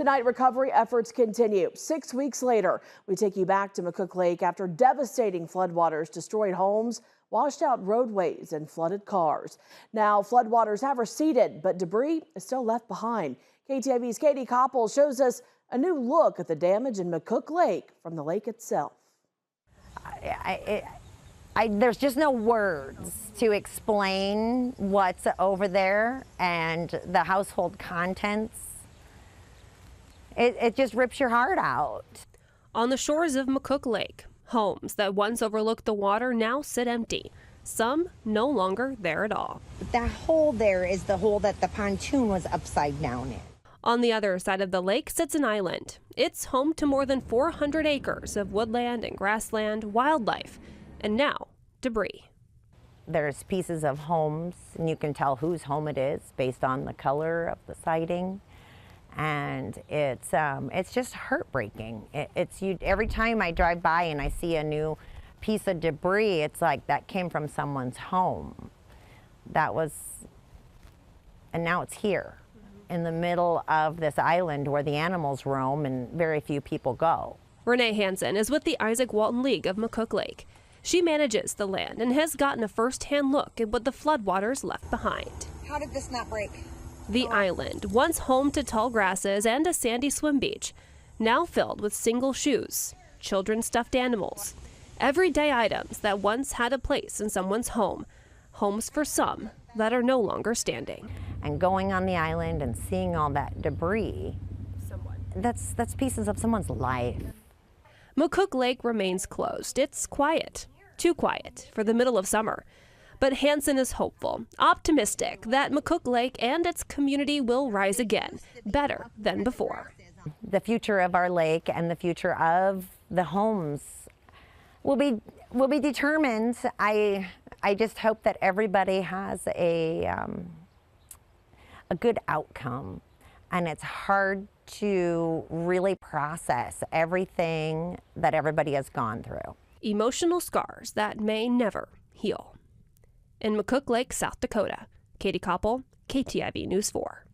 Tonight, recovery efforts continue. 6 weeks later, we take you back to McCook Lake after devastating floodwaters destroyed homes, washed out roadways, and flooded cars. Now, floodwaters have receded, but debris is still left behind. KTIV's Katie Koppel shows us a new look at the damage in McCook Lake from the lake itself. There's just no words to explain what's over there and the household contents. It just rips your heart out. On the shores of McCook Lake, homes that once overlooked the water now sit empty. Some no longer there at all. That hole there is the hole that the pontoon was upside down in. On the other side of the lake sits an island. It's home to more than 400 acres of woodland and grassland, wildlife, and now debris. There's pieces of homes, and you can tell whose home it is based on the color of the siding. And it's just heartbreaking. Every time I drive by and I see a new piece of debris, it's like that came from someone's home. And now it's here in the middle of this island where the animals roam and very few people go. Renee Hansen is with the Isaac Walton League of McCook Lake. She manages the land and has gotten a first-hand look at what the floodwaters left behind. How did this not break? The island, once home to tall grasses and a sandy swim beach, now filled with single shoes, children's stuffed animals, everyday items that once had a place in someone's home, homes for some that are no longer standing. And going on the island and seeing all that debris, that's pieces of someone's life. McCook Lake remains closed. It's quiet, too quiet for the middle of summer. But Hansen is hopeful, optimistic that McCook Lake and its community will rise again, better than before. The future of our lake and the future of the homes will be determined. I just hope that everybody has a good outcome, and it's hard to really process everything that everybody has gone through. Emotional scars that may never heal. In McCook Lake, South Dakota, Katie Koppel, KTIV News 4.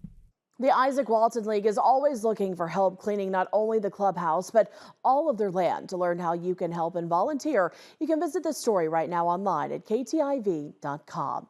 The Isaac Walton League is always looking for help cleaning not only the clubhouse, but all of their land. To learn how you can help and volunteer, you can visit the story right now online at ktiv.com.